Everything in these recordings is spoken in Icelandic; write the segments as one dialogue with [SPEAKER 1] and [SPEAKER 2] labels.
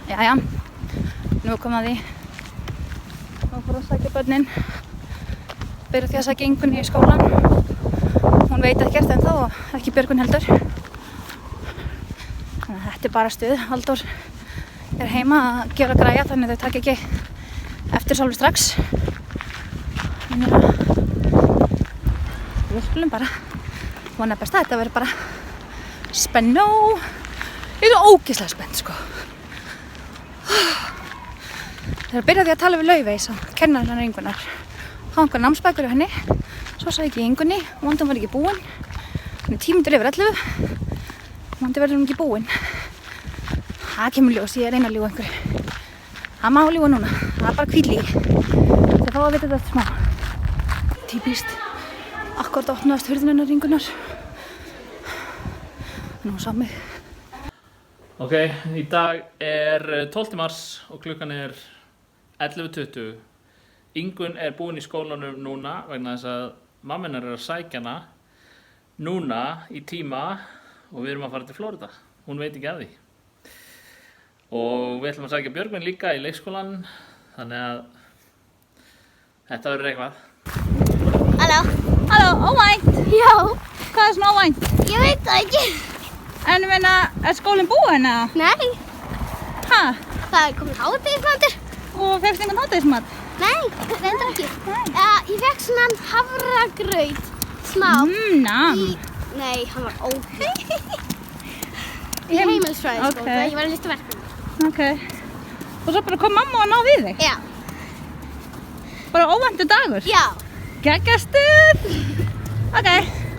[SPEAKER 1] Jæja, nú er komið að því. Nú fór að sækja börnin. Byrja því að sækja Ingunni í skólan. Hún veit ekkert ennþá og ekki Björgvin heldur. Þannig að þetta er bara stuð. Halldór er heima að gera græja þannig þau taka ekki eftir sjálfur strax. Þannig að við skulum bara vona best að þetta verður bara spennó. Ég er svo ógeðslega spennt sko. Þegar byrjaði að tala við Laufey, kennarinn hennar Ingunnar. Hangar námsbækur á henni, svo sagði ég Ingunni, vonandi var ekki búin. Þannig 10 mínútur yfir 11, vonandi verður hún ekki búin. Það kemur ljós, ég er að reyna að ljúga einhverju. Það má ljúga núna, það er bara hvítlígi. Þeir fá að vita þetta smá. Típist, akkord opnaðist hurðin hennar Ingunnar. Þannig hún sá mig.
[SPEAKER 2] Ok, í dag er 12. mars og klukkan er 11:20. Ingunn er búin í skólanum núna vegna þess að mamma hennar er að sækja hana núna í tíma og við erum að fara til Flórida. Hún veit ekki af því. Og við ætlum að sækja Björgvin líka í leikskólan, þannig að þetta verður eitthvað.
[SPEAKER 1] Halló? Halló, óvænt?
[SPEAKER 3] Já,
[SPEAKER 1] Hvað er svona óvænt?
[SPEAKER 3] ég veit það ekki.
[SPEAKER 1] En ég meina, er skólinn búinn eða?
[SPEAKER 3] Nei,
[SPEAKER 1] Ha?
[SPEAKER 3] það er komin hádegismatur.
[SPEAKER 1] Og fékkst engan hádegismat?
[SPEAKER 3] Nei, reyndar ekki. Ég fekk svona hafragraut, smá.
[SPEAKER 1] Nam.
[SPEAKER 3] Nei, hann var ógeð. Í heimilisfræði
[SPEAKER 1] Ok.
[SPEAKER 3] sko, ég var í listaverkum.
[SPEAKER 1] Ok. Og svo bara kom mamma og náði í þig?
[SPEAKER 3] Já,
[SPEAKER 1] Bara óvæntur dagur?
[SPEAKER 3] já,
[SPEAKER 1] Geggjastuð! Ok.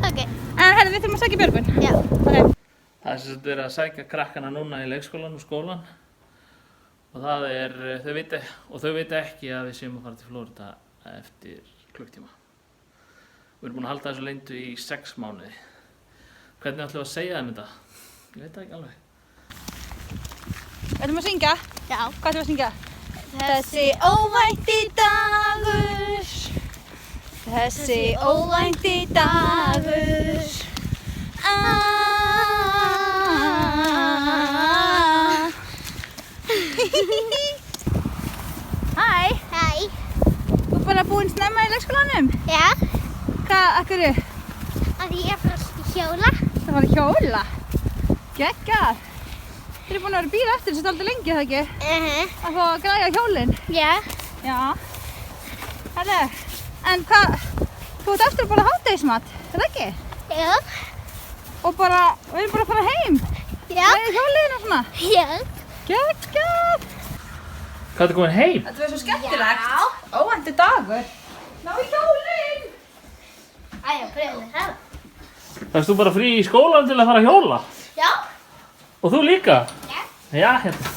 [SPEAKER 3] ok,
[SPEAKER 1] En herri, við þurfum að sækja Björgvin.
[SPEAKER 3] já.
[SPEAKER 1] Ok.
[SPEAKER 2] Það er sem sagt verið að sækja krakkana núna í leikskólan og skólan. Og það er, þau veit ekki að við séum að fara til Flórida eftir klukktíma. Við erum búin að halda þessu leyndu í 6 mánuði. Hvernig ætlum við að segja þeim þetta? Ég veit það ekki alveg.
[SPEAKER 1] Ætlum að syngja?
[SPEAKER 3] Já.
[SPEAKER 1] Hvað ætlum að syngja? Þessi óvænti dagur. Þessi óvænti dagur. Hæ,
[SPEAKER 3] Hæ.
[SPEAKER 1] þú er bara búinn snemma í leikskólanum?
[SPEAKER 3] Já,
[SPEAKER 1] Hvað, akkur er?
[SPEAKER 3] að ég er frá hjóla.
[SPEAKER 1] Það var hjóla. Geggjað. Þið eru búin að vera að bíða eftir þessu dálítið lengi, það ekki? Að fá að græja hjólinn.
[SPEAKER 3] Já,
[SPEAKER 1] Já. Herðu, en hvað, þú ert eftir að borða hádegismat, er það ekki?
[SPEAKER 3] já,
[SPEAKER 1] Og bara, við erum bara að fara heim.
[SPEAKER 3] já,
[SPEAKER 1] Græja hjólinn og svona.
[SPEAKER 3] já.
[SPEAKER 1] Geggjað.
[SPEAKER 2] Hvað er komin heim?
[SPEAKER 1] Þetta var svo skemmtilegt. Já. Óvæntur dagur. Ná í hjólinn.
[SPEAKER 3] Æja, pröfum það.
[SPEAKER 2] Fæst þú bara frí í skólan til að fara að hjóla?
[SPEAKER 3] Já.
[SPEAKER 2] Og þú líka?
[SPEAKER 3] Já.
[SPEAKER 2] Já, hérna.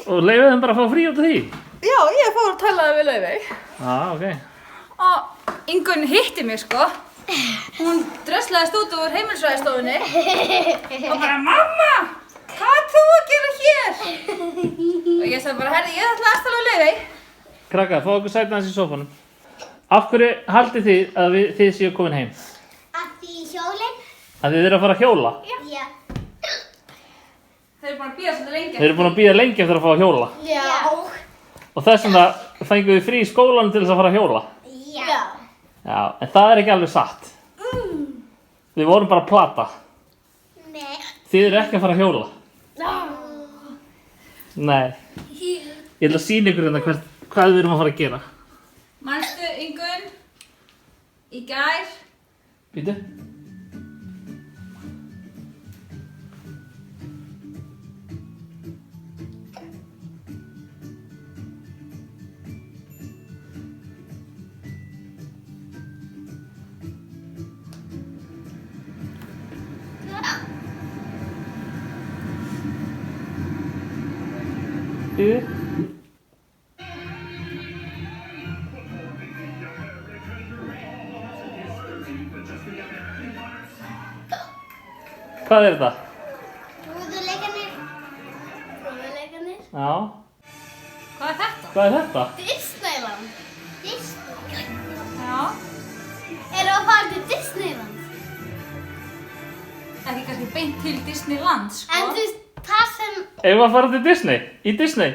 [SPEAKER 2] Og leyfið þeim bara að fá frí út af því?
[SPEAKER 1] Já, ég fór að tala við Laufey.
[SPEAKER 2] Ok.
[SPEAKER 1] Og Ingunn hitti mig sko. Hún dröslaðist út úr heimilisfræðistofunni. Og bara, mamma, hvað ert þú að gera hér? Og ég sagði bara, herri, ég ætla að tala við Laufey.
[SPEAKER 2] Krakkar, fá okkur sætna hans í sófanum. Af hverju haldið þið að þið séu komin heim?
[SPEAKER 3] Að því hjólinn?
[SPEAKER 2] Að þið eru að fara að hjóla?
[SPEAKER 3] Já.
[SPEAKER 1] Þeir eru búin að bíða svolítið lengi.
[SPEAKER 2] Þeir eru búin að bíða lengi eftir að fá að hjóla.
[SPEAKER 3] Já.
[SPEAKER 2] Og þess vegna fengum við frí í skólanum til þess að fara að hjóla.
[SPEAKER 3] Já.
[SPEAKER 2] Já, en það er ekki alveg satt. Við vorum bara að plata.
[SPEAKER 3] Nei.
[SPEAKER 2] Þið eru ekki að fara að hjóla. Nei. Ég ætla að sýna ykkur hérna hvað við erum að fara að gera.
[SPEAKER 1] Manstu, Ingunn, í gær.
[SPEAKER 2] Býtu. Hvað er þetta?
[SPEAKER 3] Brúðuleikarnir. Brúðuleikarnir.
[SPEAKER 2] Já.
[SPEAKER 1] Hvað er þetta?
[SPEAKER 2] Hvað er þetta?
[SPEAKER 3] Disneyland. Disneyland.
[SPEAKER 1] Já.
[SPEAKER 3] Erum að fara til Disneyland?
[SPEAKER 1] Ekki kannski beint til Disneyland, sko.
[SPEAKER 3] En þú veist, Það sem...
[SPEAKER 2] Eigum við að fara til Disney? Í Disney?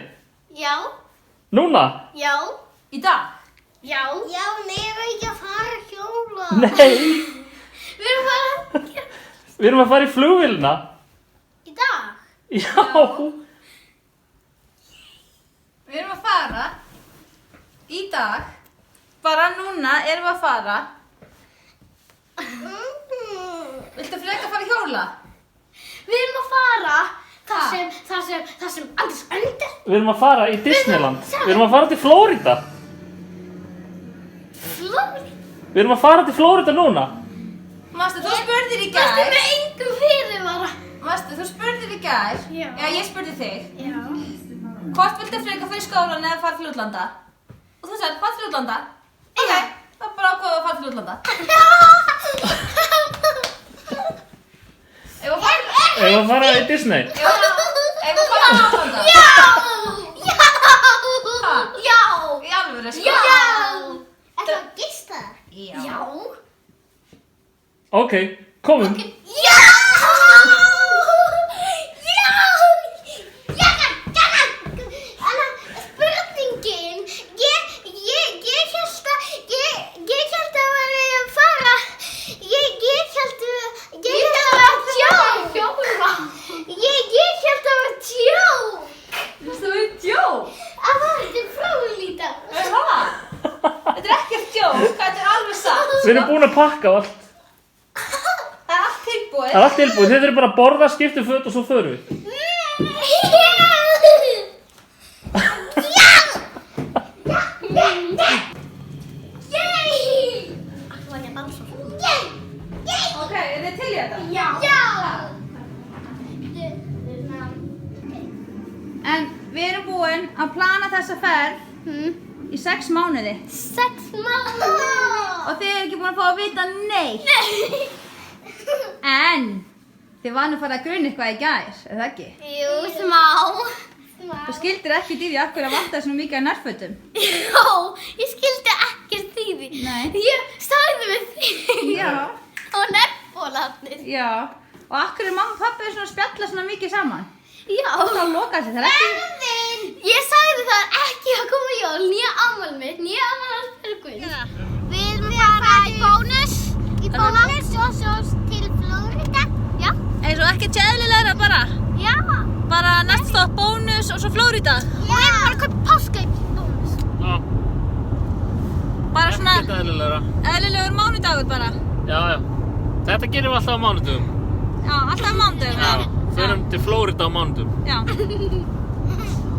[SPEAKER 3] Já.
[SPEAKER 2] Núna?
[SPEAKER 3] Já.
[SPEAKER 1] Í dag?
[SPEAKER 3] Já. Já, nei, ég veit ekki að fara að hjóla.
[SPEAKER 2] Nei.
[SPEAKER 3] Við erum bara...
[SPEAKER 2] Við erum að fara í flugvélina.
[SPEAKER 3] Í dag?
[SPEAKER 2] Já.
[SPEAKER 1] Við erum að fara í dag. Bara núna erum við að fara. Viltu frekar fara að hjóla?
[SPEAKER 3] Við erum að fara þar sem Anders Önder.
[SPEAKER 2] Við erum að fara í Disneyland. Við erum að fara til Flórida.
[SPEAKER 3] Flórida?
[SPEAKER 2] Við erum að fara til Flórida núna.
[SPEAKER 1] Mástu, þú spurðir í gær.
[SPEAKER 3] Mástu með engum fyrirvara.
[SPEAKER 1] Mástu, þú spurðir í gær.
[SPEAKER 3] Já.
[SPEAKER 1] Já, ég spurði þig.
[SPEAKER 3] Já.
[SPEAKER 1] Hvort viltu frekar fyrir skólan eða fara til útlanda? Og þú sagði, fara til útlanda? Ok, þá bara ákveðum við að fara til útlanda. Eigum við
[SPEAKER 2] að fara í Disney?
[SPEAKER 1] Eigum við að fara til útlanda?
[SPEAKER 3] Já! Já!
[SPEAKER 1] Ha?
[SPEAKER 3] Já!
[SPEAKER 1] Í alvöru, sko?
[SPEAKER 3] Já! Ætlaðu að gista það? Já.
[SPEAKER 2] Ok, komum.
[SPEAKER 3] Já! Já! Anna, spurningin, ég hélt að vera að fara, ég hélt að vera djók. Ég hélt að vera djók.
[SPEAKER 1] Þú veist það verið djók?
[SPEAKER 3] Að fara til Flórida.
[SPEAKER 1] Hvað? Þetta er ekkert djók, þetta er alveg satt.
[SPEAKER 2] Við erum búin að pakka allt.
[SPEAKER 1] Það er allt tilbúið.
[SPEAKER 2] Það er allt tilbúið. Þið þurfum bara að borða, skipta föt og svo förum við.
[SPEAKER 1] Ok, er þið til í þetta?
[SPEAKER 3] Já.
[SPEAKER 1] En við erum búin að plana þessa ferð í 6 mánuði.
[SPEAKER 3] 6 mánuði.
[SPEAKER 1] Og þið eru ekki búin að fá að vita neitt. En þið var nú farið að gruna eitthvað í gær, er það ekki?
[SPEAKER 3] Jú, smá.
[SPEAKER 1] Þú skildir ekkert í því af hverju að vantaði svona mikið af nærfötum.
[SPEAKER 3] Já, ég skildi ekkert í því.
[SPEAKER 1] Nei.
[SPEAKER 3] Ég sagði með því.
[SPEAKER 1] Já.
[SPEAKER 3] Á nefnbólarnir.
[SPEAKER 1] Já. Og af hverju mamma og pappi eru svona að spjalla svona mikið saman?
[SPEAKER 3] Já.
[SPEAKER 1] Og þá lokaði sig, það er ekki...
[SPEAKER 3] Erðin! Ég sagði það ekki að koma jól, nýja afmæli mitt, nýja afmæli hans Bergvin. Við erum að fara í bónus. Í bónus og svo til Flórida. Já.
[SPEAKER 1] Eins og ekkert eðlilegra bara.
[SPEAKER 3] Já.
[SPEAKER 1] Bara næst stopp bónus og svo Flórida.
[SPEAKER 3] Já. Og við erum bara að kaupa páska í bónus.
[SPEAKER 2] Já.
[SPEAKER 1] Bara svona
[SPEAKER 2] Ekkert eðlilegra.
[SPEAKER 1] eðlilegur mánudagur bara.
[SPEAKER 2] Já. Þetta gerum við alltaf á mánudum.
[SPEAKER 1] Já, alltaf á mánudagum.
[SPEAKER 2] Já. Förum til Flórida á mánudum.
[SPEAKER 1] Já.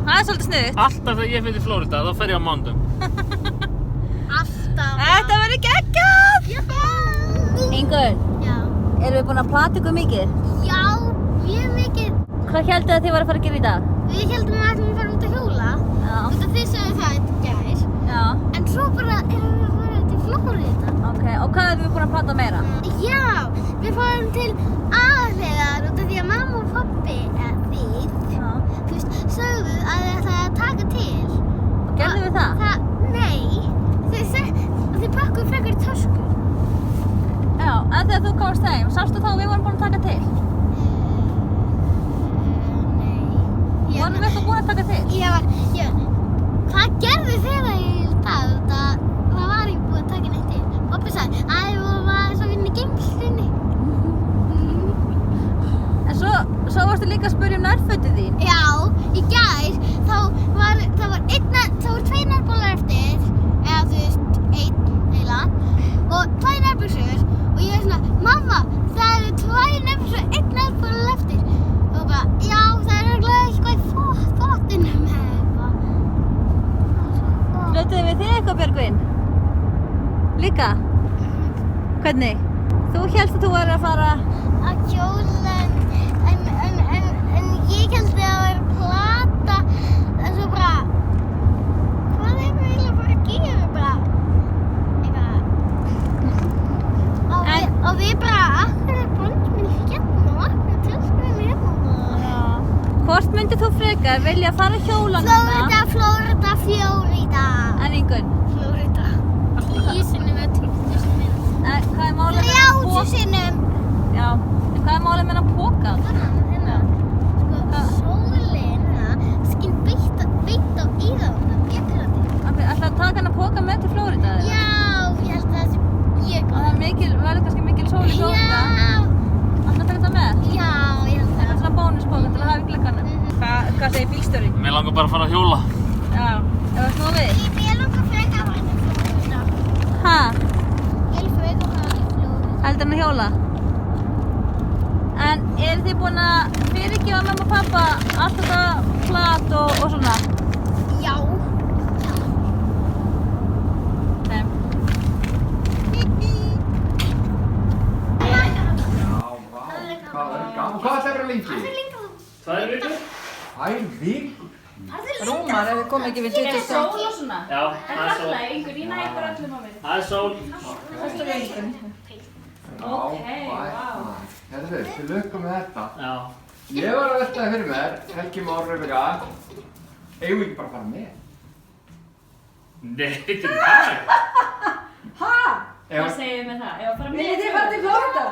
[SPEAKER 1] Það er svolítið sniðugt.
[SPEAKER 2] Alltaf þegar ég fer til Flórida, þá fer ég á mánudum.
[SPEAKER 3] Alltaf.
[SPEAKER 1] Þetta verður geggjað!
[SPEAKER 3] Já.
[SPEAKER 1] Ingunn,
[SPEAKER 3] Já.
[SPEAKER 1] erum við búin að plata ykkur mikið?
[SPEAKER 3] Já, mjög mikið.
[SPEAKER 1] Hvað heldur þið að þið var að fara að gera í dag?
[SPEAKER 3] Við heldum að ætlum að fara út að hjóla.
[SPEAKER 1] Já.
[SPEAKER 3] Út af því sögðu það í gær.
[SPEAKER 1] Já.
[SPEAKER 3] En svo bara erum við að fara til Flórida.
[SPEAKER 1] Ok, og hvað erum við búin að plata meira?
[SPEAKER 3] Já, við fórum til Aðalheiðar út af því að mamma og pabbi, eða við,
[SPEAKER 1] Já.
[SPEAKER 3] þú veist, sögðu að þið ætlaði að taka til.
[SPEAKER 1] Og gerðum við það?
[SPEAKER 3] Nei, þið pakkuðu frekar í tösku.
[SPEAKER 1] Já, en þegar þú komst heim, sástu þá að við vorum búin að taka til?
[SPEAKER 3] Nei.
[SPEAKER 1] Vorum við eitthvað búin að taka til?
[SPEAKER 3] Hvað gerðu þið það í dag? Það var ekki búið að taka neitt til. Pabbi sagði að við vorum aðeins að vinna í geymslunni.
[SPEAKER 1] En svo varstu líka að spyrja um nærfötin þín.
[SPEAKER 3] Já, í gær það voru 2 nærbólar eftir, eða þú veist, 1 heila, og 2 nærbuxur, og ég var svona, mamma, það eru 2 nærbuxur og 1 nærbólar eftir. Og bara, já, það er örugglega eitthvað í þvottinu með eitthvað.
[SPEAKER 1] Flötuðu við þig eitthvað, Björgvin? Líka? Hvernig? Þú hélst að þú væri að fara...
[SPEAKER 3] Að hjóla, en ég held að það væri plata, en svo bara, hvað erum við eiginlega bara að gera, bara, eitthvað, og við bara, akkur er bóndum minn hérna og akkur er tjóskurinn hérna.
[SPEAKER 1] Hvort myndið þú frekar vilja að fara að hjóla núna?
[SPEAKER 3] Flórida.
[SPEAKER 1] En Ingunn?
[SPEAKER 3] Flórida. 10 sinnum eða 20 sinnum.
[SPEAKER 1] Hvað er málið með
[SPEAKER 3] 30 sinnum.
[SPEAKER 1] Já, en hvað er málið með þennan poka?
[SPEAKER 3] Hérna.
[SPEAKER 1] Hvað
[SPEAKER 3] Sólin skinn beint á íðaðan. Ég pirrandi.
[SPEAKER 1] Ætlaðu að taka hana póka með til Flórida eða?
[SPEAKER 3] Já, ég held að það sé mjög
[SPEAKER 1] Og það verður kannski mikil sól í Flórida.
[SPEAKER 3] Já,
[SPEAKER 1] Ætlaðu að taka þetta með?
[SPEAKER 3] já, ég held
[SPEAKER 1] Það er svona bónuspóka til að hafa í glugganum. Hvað segir bílstjóri?
[SPEAKER 2] Mér langar bara að fara að hjóla.
[SPEAKER 1] Já, ef það snúa við.
[SPEAKER 3] Ég langar frekar að fara í Flórida.
[SPEAKER 1] Ha?
[SPEAKER 3] Ég vil frekar að fara í Flórida.
[SPEAKER 1] Heldur hann að hjóla? En eru þið búin að fyrirgefa mamma og pappa allt þetta plat og svona?
[SPEAKER 3] Já.
[SPEAKER 1] Nei.
[SPEAKER 4] Hvað ætlar að vera lengi?
[SPEAKER 2] 2 vikur?
[SPEAKER 4] 2 vikur?
[SPEAKER 1] Rúmar ef við komum ekki við 20
[SPEAKER 2] Já, það er sól.
[SPEAKER 5] Einhver í nægur öllum á mig.
[SPEAKER 2] Það er sól.
[SPEAKER 4] Herðu, til lukku með þetta.
[SPEAKER 2] Já.
[SPEAKER 4] Ég var að veltaði fyrir mér, Helgi Már Rebekka, eigum við ekki bara að fara með?
[SPEAKER 2] Nei, þetta er það.
[SPEAKER 5] Hvað segir þið með það? Ef að fara með
[SPEAKER 1] Viljið þið fara til Flórida?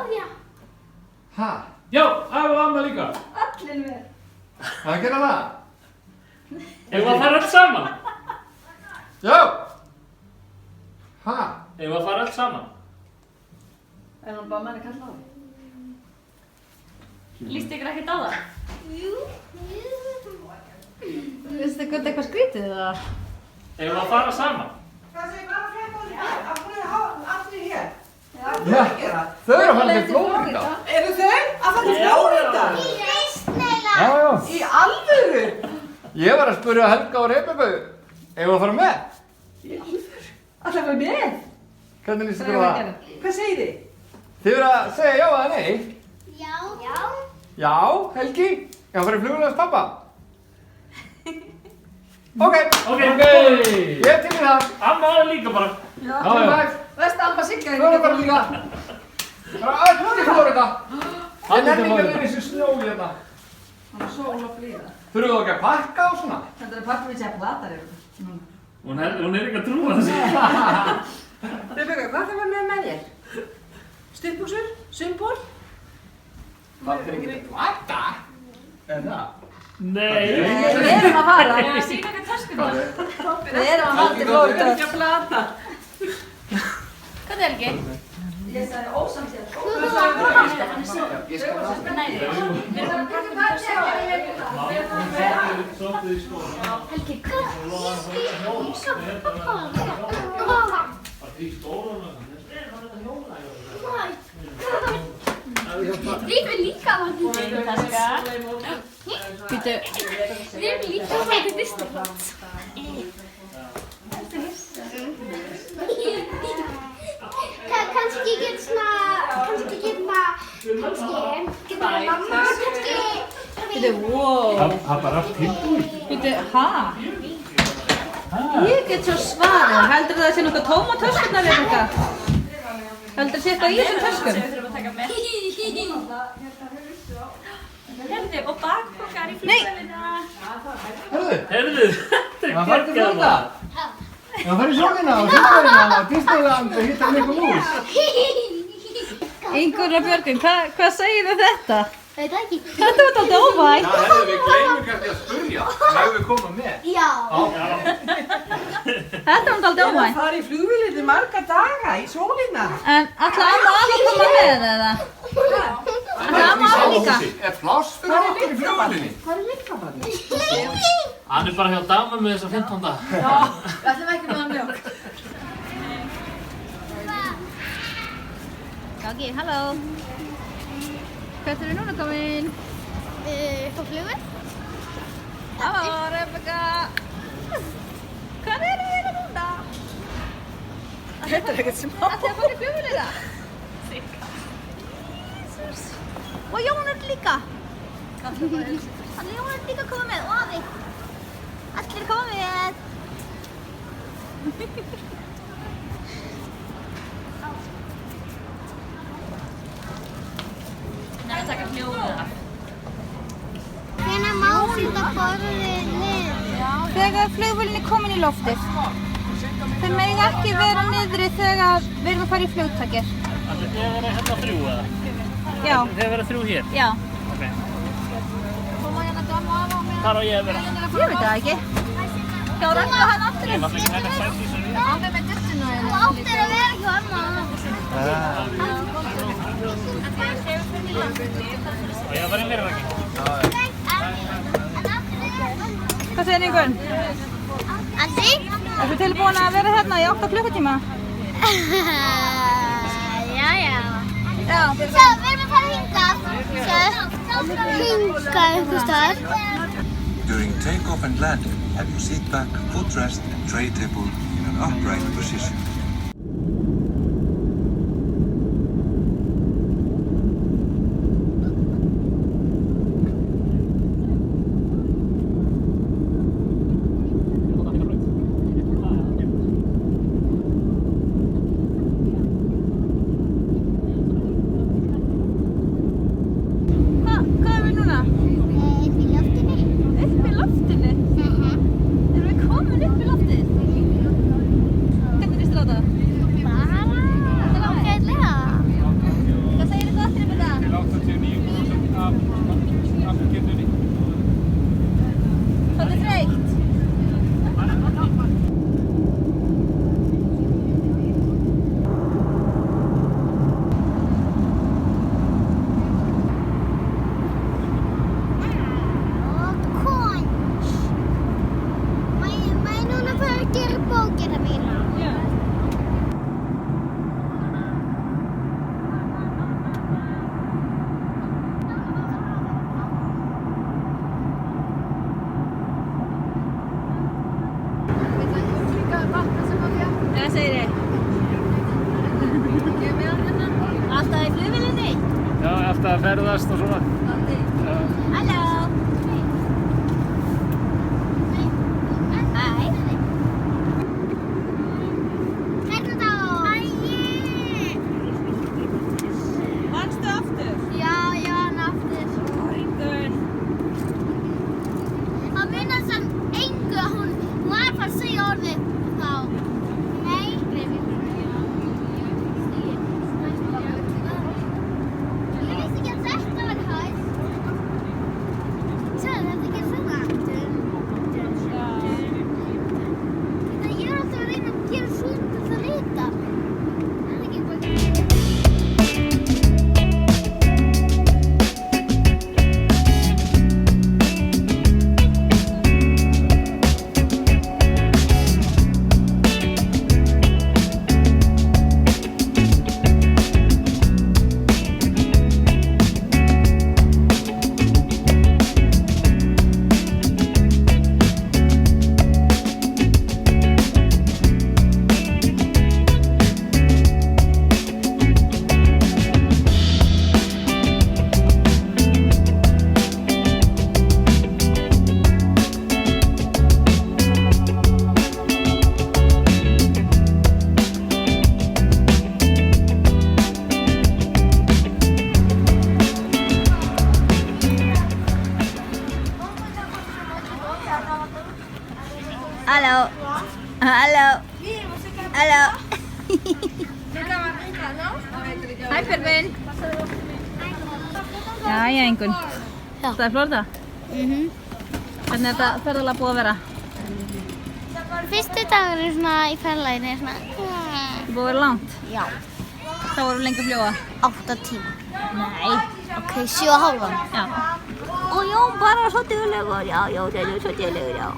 [SPEAKER 4] Hæ?
[SPEAKER 2] Já, það var amma líka.
[SPEAKER 1] Allir með.
[SPEAKER 4] Það gera það?
[SPEAKER 2] Ef við að fara öll saman.
[SPEAKER 4] Já! Hæ?
[SPEAKER 2] Ef við að fara öll saman.
[SPEAKER 5] En hann bara manni kalla á því. Lýst ykkur ekkert á það?
[SPEAKER 3] Jú.
[SPEAKER 1] Veistu þið hvað eitthvað skrítið eða?
[SPEAKER 2] Ef við að fara saman.
[SPEAKER 6] Hvað segir bara frekar á því? Af hverju er allir hér?
[SPEAKER 4] Já, þau eru að fara til Flórida.
[SPEAKER 6] Eru þau að fara til Flórida?
[SPEAKER 3] Í reisneila.
[SPEAKER 4] Já.
[SPEAKER 6] Í alvöru?
[SPEAKER 4] Ég var að spyrja Helga og Rebekku, eigum við að fara með?
[SPEAKER 6] Í alvöru? Allir að fara með?
[SPEAKER 4] Hvernig líst ykkur á það?
[SPEAKER 6] Hvað segir þið?
[SPEAKER 4] Þið verða að segja já eða nei?
[SPEAKER 3] Já. Já.
[SPEAKER 4] Já, Helgi? Ég að fara í flugvél hans pappa? Ok. Ég er til í það.
[SPEAKER 2] Amma var líka bara.
[SPEAKER 4] Já.
[SPEAKER 6] Vest Alba Sigga
[SPEAKER 4] Þú erum bara líka. Það er öll til Flórida. Ég nenni ekki að vera í þessu snjó hérna.
[SPEAKER 6] Hann er sól og blíða.
[SPEAKER 4] Þurfum við ekki að pakka og svona?
[SPEAKER 6] Þetta er pappi minn sem platar yfir.
[SPEAKER 2] Hún er ekki að trúa þessu.
[SPEAKER 6] Rebekka, hvað það var með þér? Stuttbuxur? Sundból?
[SPEAKER 4] Það er ekki að plata. En það?
[SPEAKER 2] Nei.
[SPEAKER 1] Við erum að fara.
[SPEAKER 5] Ég að sína eitthvað töskunum.
[SPEAKER 1] Við erum að fara til Flórida.
[SPEAKER 6] Ekki að plata.
[SPEAKER 5] Hvað er ekki?
[SPEAKER 6] Ég sagði ósamsett.
[SPEAKER 5] Hann er svo. Nei, við erum að pakka með
[SPEAKER 2] Sótið í skóla.
[SPEAKER 3] Helgi, hvað?
[SPEAKER 2] Í skólanum.
[SPEAKER 3] Við erum líka að fara til
[SPEAKER 5] taska.
[SPEAKER 1] Býtu.
[SPEAKER 3] Við erum líka að fara til Disneyland. Kannski geta mamma, kannski...
[SPEAKER 1] Býtu, wow.
[SPEAKER 4] Það bara allt tilbúið.
[SPEAKER 1] Býtu, ha? Ég get svo svarið. Heldur það að sé nokkuð tóma töskurnar eða eitthvað? Heldur það sé eitthvað í þessum töskum?
[SPEAKER 5] Við þurfum að taka með. Herði, og bakpokkar í flugvélina.
[SPEAKER 4] Herðu,
[SPEAKER 2] Þetta
[SPEAKER 4] það fara til Flórida. Það fara í sólina og sundverðina og Disneyland og hitta miklu mús.
[SPEAKER 1] Ingunn og Björgvin, hvað segir þið þetta?
[SPEAKER 3] Veit það ekki.
[SPEAKER 1] Þetta var alltaf óvænt.
[SPEAKER 4] Já, herðu, við gleymum kannski að spurja. Hefur við komað með?
[SPEAKER 3] Já.
[SPEAKER 1] Þetta var alltaf
[SPEAKER 6] Það
[SPEAKER 1] óvænt.
[SPEAKER 6] fara í flugvélið í marga daga í sólina.
[SPEAKER 1] En ætla amma að koma með eða? Ætla amma að líka?
[SPEAKER 4] Er pláss fyrir okkur í flugvélinni?
[SPEAKER 6] Hvað er leikkabarni?
[SPEAKER 2] Hann er bara hjá dama með þessa 15 dag.
[SPEAKER 6] Við ætlum ekki með hann mjölk.
[SPEAKER 1] Gagi, halló. Hvert er við núna komin?
[SPEAKER 3] På flugur?
[SPEAKER 1] Halló, Rebekka. Hvað erum við núna? Þetta er ekkert smá. Ætlaði að fara í flugvélina? Jesus. Og Jón er líka. Þannig Jón er líka að koma með og afi. Allir koma með.
[SPEAKER 5] Það er að taka hljóðið af.
[SPEAKER 3] Hvenær má þetta borðið niður?
[SPEAKER 1] Þegar flugvélin er komin í loftið. Þau mega ekki vera niðri þegar við erum að fara í flugtakir.
[SPEAKER 2] Allir þið að vera hérna 3 eða?
[SPEAKER 1] Já.
[SPEAKER 2] Þið að vera 3 hér?
[SPEAKER 1] Já.
[SPEAKER 2] Ok.
[SPEAKER 1] Koma hérna
[SPEAKER 2] Hvar á ég að vera?
[SPEAKER 1] Ég veit það ekki. Hjá Ragga hann aftur.
[SPEAKER 2] Ég náttúrulega ekki hægt að sæta í þessu við.
[SPEAKER 3] Hann er með duttuna hérna. Þú áttir að vera hjá amma.
[SPEAKER 2] Og ég að fara inn fyrir Raggi.
[SPEAKER 1] Hvað segir Ingunn?
[SPEAKER 3] Andi?
[SPEAKER 1] Ertu tilbúin að vera hérna í 8 klukkutíma?
[SPEAKER 3] Já.
[SPEAKER 1] Já.
[SPEAKER 3] Svo, við erum að fara hingað. Hingað einhvers staðar.
[SPEAKER 7] During takeoff and landing, have your seat back, footrest and tray table in an upright position.
[SPEAKER 1] Hvað er við núna?
[SPEAKER 3] Upp í loftinu.
[SPEAKER 1] Upp í loftinu? Erum við komin upp í loftið? Hvernig líst þér á það?
[SPEAKER 3] Bara ágætlega.
[SPEAKER 1] Hvað segir þú aftur yfir það?
[SPEAKER 4] Til 89% af kynninni.
[SPEAKER 1] Svolítið þreytt.
[SPEAKER 3] Og konch. Má ég núna fara að gera bókina mína?
[SPEAKER 1] Já. Hvað segir þið? Alltaf í flugvélinni?
[SPEAKER 2] Já, alltaf að ferðast og svona.
[SPEAKER 3] Halló. Hæ. Hérna þá. Hæ.
[SPEAKER 1] Manstu aftur?
[SPEAKER 3] Já, hann aftur.
[SPEAKER 1] Ingunn.
[SPEAKER 3] Það munar sem engu að hún var að fara að segja orðið þá. Nei. Ég vissi ekki að þetta var hægt. Sjáðu, þetta gerir svona. Ég er alltaf að reyna að gera svona til að rita. Það er ekki bara...
[SPEAKER 1] Halló. Halló. Halló. Hæ Björgvin. Jæja Ingunn. Það er Flórída? Hvernig er þetta ferðalag búið að vera?
[SPEAKER 3] Fyrstu dagur er svona í ferðalaginu er svona...
[SPEAKER 1] Búið að vera langt?
[SPEAKER 3] Já.
[SPEAKER 1] Hvað voru lengi að fljúga?
[SPEAKER 3] 8 tíma.
[SPEAKER 1] Nei.
[SPEAKER 3] Ok, 7,5.
[SPEAKER 1] Já.
[SPEAKER 3] Og já, bara svo duglegur. Já, það er svo duglegur, já.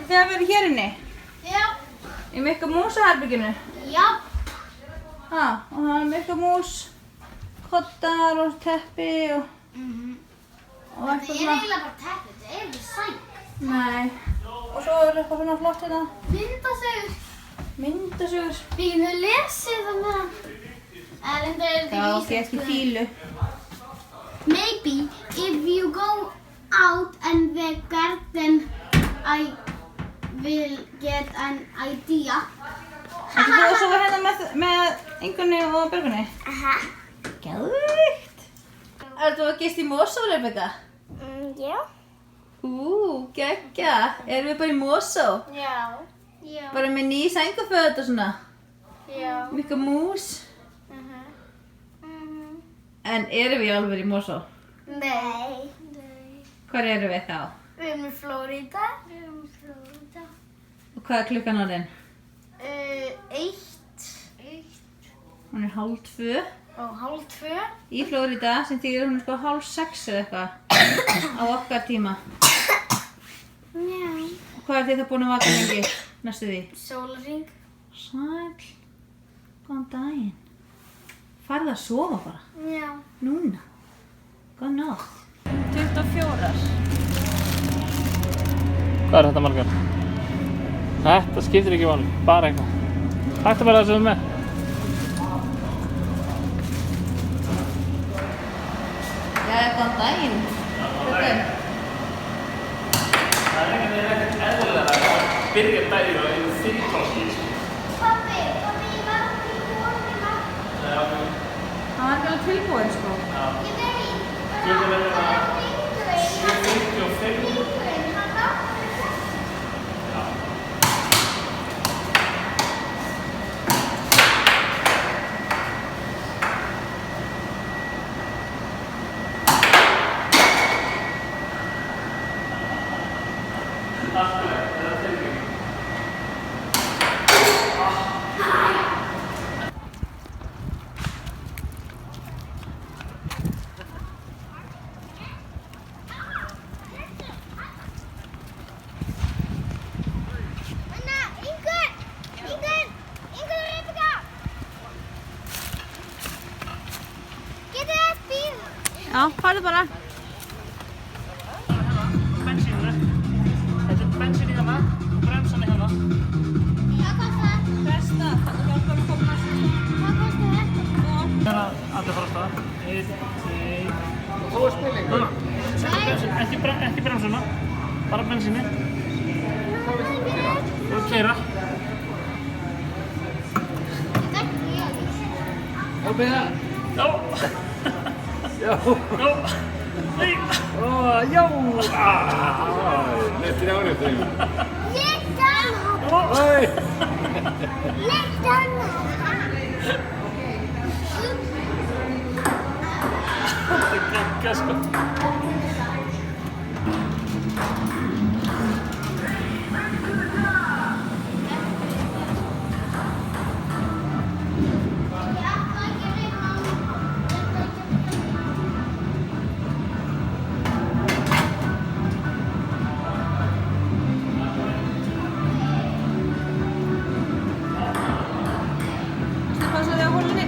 [SPEAKER 1] Þið hafa verið hér inni?
[SPEAKER 3] Já.
[SPEAKER 1] Í Mikka Mús-herberginu?
[SPEAKER 3] Já.
[SPEAKER 1] Ha, og það er Mikka Mús, koddar og teppi og... Og
[SPEAKER 3] Það
[SPEAKER 1] eitthvað
[SPEAKER 3] er
[SPEAKER 1] svona...
[SPEAKER 3] eiginlega bara teppi, þetta er ekki sæng.
[SPEAKER 1] Nei. Og svo er eitthvað svona flott hérna.
[SPEAKER 3] Myndasögur.
[SPEAKER 1] Myndasögur.
[SPEAKER 3] Við getum lesið það með hann. Reyndar er þetta
[SPEAKER 1] Já, ok, ekki fílu.
[SPEAKER 3] Maybe if you go out and the garden, I will get an idea.
[SPEAKER 1] Ætli þú að sofa hérna með Ingunni og Björgunni?
[SPEAKER 3] Aha.
[SPEAKER 1] Geðveikt. Ertu að gist í Mosó, Rebecca?
[SPEAKER 3] Já.
[SPEAKER 1] Geggja. Erum við bara í Mosó?
[SPEAKER 3] Já. Já.
[SPEAKER 1] Bara með ný sænguföt og svona?
[SPEAKER 3] Já.
[SPEAKER 1] Mikka Mús. En erum við alveg í Mosó?
[SPEAKER 3] Nei.
[SPEAKER 1] Hvar erum við þá?
[SPEAKER 3] Við Við erum í Flórída.
[SPEAKER 5] Og hvað er klukkan orðin?
[SPEAKER 3] 1.
[SPEAKER 5] Hún er 1:30
[SPEAKER 3] Og 1:30.
[SPEAKER 5] í Flórída sem þýðir hún er sko 5:30 eða eitthvað á okkar tíma.
[SPEAKER 3] Já.
[SPEAKER 5] Og hvað er þið það búin að vaka lengi næstu því?
[SPEAKER 3] Sólarhring.
[SPEAKER 5] Sæl. Góðan daginn. Farðu að sofa bara.
[SPEAKER 3] Já.
[SPEAKER 5] Núna. Góð nótt.
[SPEAKER 1] 24.
[SPEAKER 2] Hvað er þetta margar? Þetta skiptir ekki máli, bara eitthvað. Takk að vera það sem þú með.
[SPEAKER 5] Jæja, góðan daginn. Fröken.
[SPEAKER 2] Það er ekkert eðlilega að byrja daginn og einu fyrirtóki.
[SPEAKER 3] Pabbi, ég var í búinna.
[SPEAKER 5] Hann var ekki alveg tilbúinn sko.
[SPEAKER 3] Ég veit.
[SPEAKER 2] Klukkan er 7:45.
[SPEAKER 1] Já, farðu bara.
[SPEAKER 2] Bensínu. Þetta er bensín í hana og bremsan í hana.
[SPEAKER 3] Hvað kostar?
[SPEAKER 5] Besta, það hjálpar að koma næstu.
[SPEAKER 3] Hvað kostar þetta?
[SPEAKER 2] Hérna, allir fara á stað. 1, 2,
[SPEAKER 4] Þú er spilling.
[SPEAKER 2] ekki bremsuna, bara bensínu. Og keyra.
[SPEAKER 4] Hálfið það.
[SPEAKER 2] Já.
[SPEAKER 4] Já.
[SPEAKER 2] Já. Nei.
[SPEAKER 4] Já. Lettir árið þeim. Oi.
[SPEAKER 2] Þetta er geggjað sko.
[SPEAKER 5] Þú passaði á hólunni?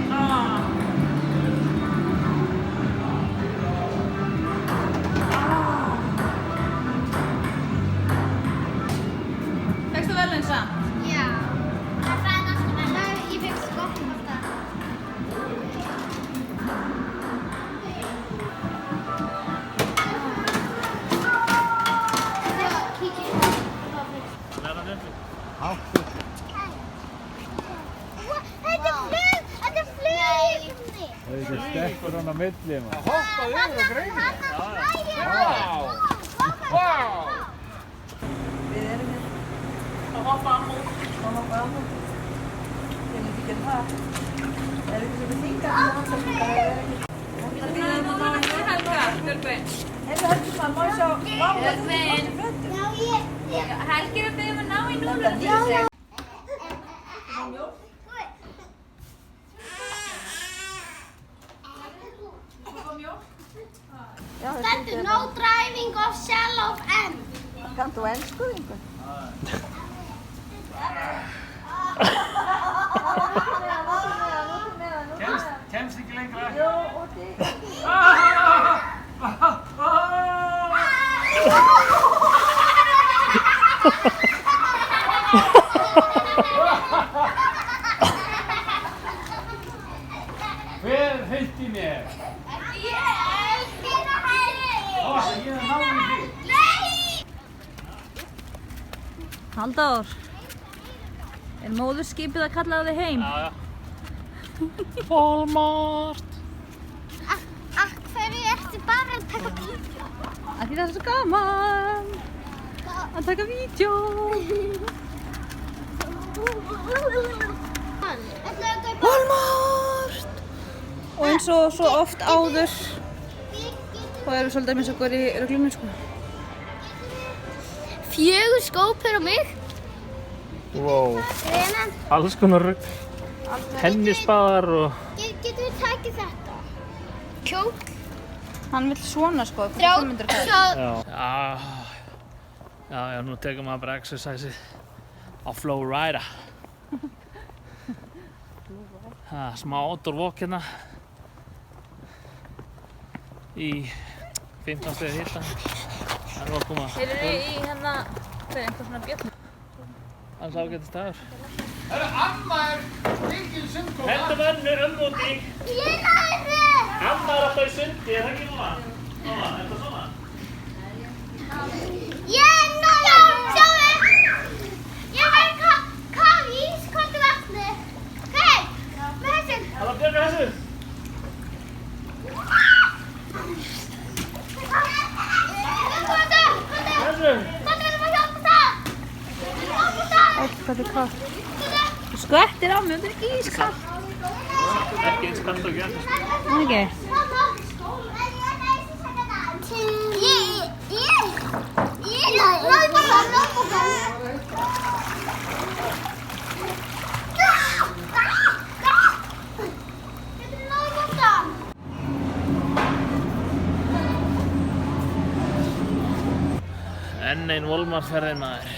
[SPEAKER 5] Fékkstu verðlaun samt?
[SPEAKER 3] Já. Það er næstu með það. Ég fekk skottum af það. Já, kíkir.
[SPEAKER 2] Læra þetta.
[SPEAKER 3] Þetta er flug! Þetta er flug!
[SPEAKER 4] Þetta er stekkur hann á milli maður. Það hoppaði yfir og greið. Vá.
[SPEAKER 5] Við erum hér.
[SPEAKER 2] Það hoppa á mót.
[SPEAKER 5] Það hoppa á mót. Ég myndi ekki það. Það er ekki svo þingar. Það er ekki. Það er ekki Helga, Björgvin. Helga, má ég sjá. Björgvin.
[SPEAKER 3] Já, ég.
[SPEAKER 5] Helgi er að beða um að ná í núna.
[SPEAKER 3] Já, já. Þetta er no driving of shell of end.
[SPEAKER 5] Kannt þú ensku einhvern?
[SPEAKER 2] Kemst ekki lengra.
[SPEAKER 5] Jó, úti.
[SPEAKER 4] Hver heitti mér?
[SPEAKER 3] Ég elskir það hægri.
[SPEAKER 4] Ég er náðið því.
[SPEAKER 3] Nei!
[SPEAKER 5] Halldór, er móðurskipið að kalla þig heim?
[SPEAKER 2] Já, já. Walmart.
[SPEAKER 3] Af hverju ertu bara að taka vídeo?
[SPEAKER 5] Af því það er svo gaman að taka vídeo. Walmart! Og eins og svo oft áður, þá erum við svolítið að missa okkur í ruglunum sko.
[SPEAKER 3] 4 skópur á mig.
[SPEAKER 2] Wow.
[SPEAKER 3] Greinan.
[SPEAKER 2] Alls konar rugg. Tennisbaðar og...
[SPEAKER 3] Getum við takið þetta? Kjók.
[SPEAKER 1] Hann vill svona sko, upp á 500 kall.
[SPEAKER 2] Já, nú tekum maður bara exercise á Flowrider. Smá outdoor walk hérna í 15 stiga hita. Það er að koma.
[SPEAKER 5] Þeir eru í hérna, hvað er einhver svona björn?
[SPEAKER 2] Hans ágætist dagur.
[SPEAKER 4] Amma er mikil sundkona.
[SPEAKER 2] Þetta verður úti.
[SPEAKER 3] Ég næði!
[SPEAKER 2] Amma er alltaf í sundi, er það ekki núna? Núna, er það svona?
[SPEAKER 3] Ég næði! Sjáðu! Ég var kaf í ískaldu vatni. Hei! Með þessum.
[SPEAKER 2] Það var að björga þessu. Þessu.
[SPEAKER 3] Hvað er það að hjálpa það? Hjálpa það!
[SPEAKER 1] Hvað er kallt?
[SPEAKER 5] Þú skvettir á mig, þetta er ískall.
[SPEAKER 2] Ekki eins kallt og gerðist.
[SPEAKER 5] Ok.
[SPEAKER 2] Enn ein Walmart-ferðin maður.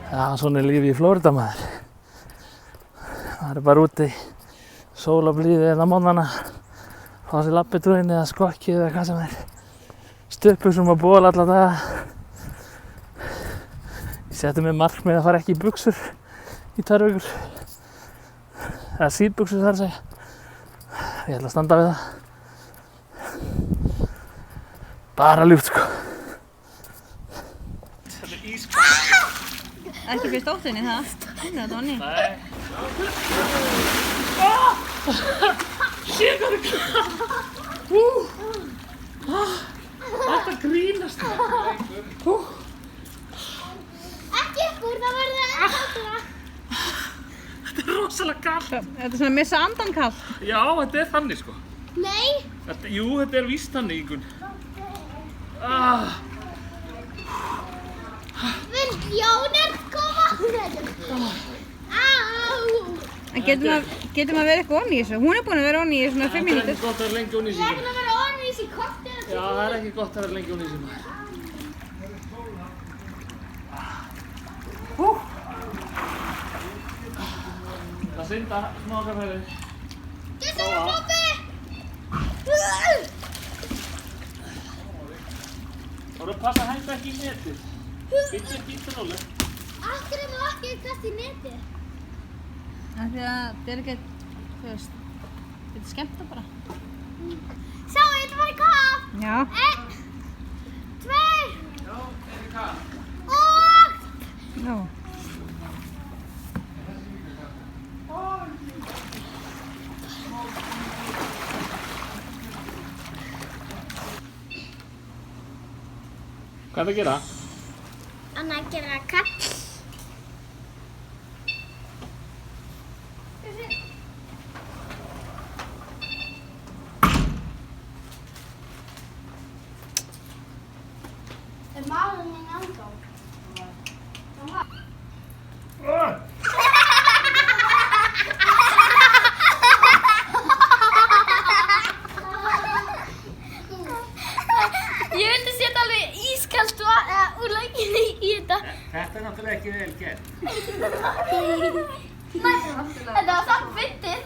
[SPEAKER 2] Já, svona er lífið í Flórida maður. Það er bara úti, sól og blíði eða mótnana, fá sér lappitúrin eða skokki eða hvað sem er. Stuttbuxum og ból alla daga. Ég setti mér markmið að fara ekki í buxur í 2 vikur. Eða síðbuxur þar að segja. Ég ætla að standa við það. Bara ljúft sko. Þetta er ískalt.
[SPEAKER 5] Ekki fyrir stóttinni það. Þetta var ný.
[SPEAKER 2] Nei. Shit, hvað er klart? Þetta grínast það.
[SPEAKER 3] Ekki ykkur, það verður ennþá.
[SPEAKER 2] Þetta er rosalega kallt.
[SPEAKER 5] Þetta er svona missa andan kall.
[SPEAKER 2] Já, þetta er þannig sko.
[SPEAKER 3] Nei.
[SPEAKER 2] Jú, þetta er víst þannig, Ingunn.
[SPEAKER 3] Vil Jónir koma? Á!
[SPEAKER 5] En getur maður verið eitthvað onni í þessu? Hún er búin að vera onni í svona 5
[SPEAKER 2] Það er
[SPEAKER 5] mínútur.
[SPEAKER 2] ekki gott að vera lengi onni í
[SPEAKER 3] Ég
[SPEAKER 2] sig.
[SPEAKER 3] er búin að vera orðin í þessi kortið.
[SPEAKER 2] Já, það er ekki gott að vera lengi onni í sig. Það synda smákafæði.
[SPEAKER 3] Þetta er flópi!
[SPEAKER 2] Þú voru að passa að hænda ekki í netið. Byttu ekki í róleg.
[SPEAKER 3] Akkur er maður ekki eitthvað í neti?
[SPEAKER 5] Af því að þetta er ekkert, þú veist, þetta er skemmt það bara.
[SPEAKER 3] Sjáu, ég ætla að fara í kaf.
[SPEAKER 5] Já.
[SPEAKER 3] 1, 2 og...
[SPEAKER 5] Já.
[SPEAKER 2] Hvað er það að gera?
[SPEAKER 3] Anna að gera kall. Er maðurinn minn ennþá? Ég vildi setja alveg ískalt úr lækinni í þetta.
[SPEAKER 2] Þetta er náttúrulega ekki vel gert.
[SPEAKER 3] Þetta var samt fyndið.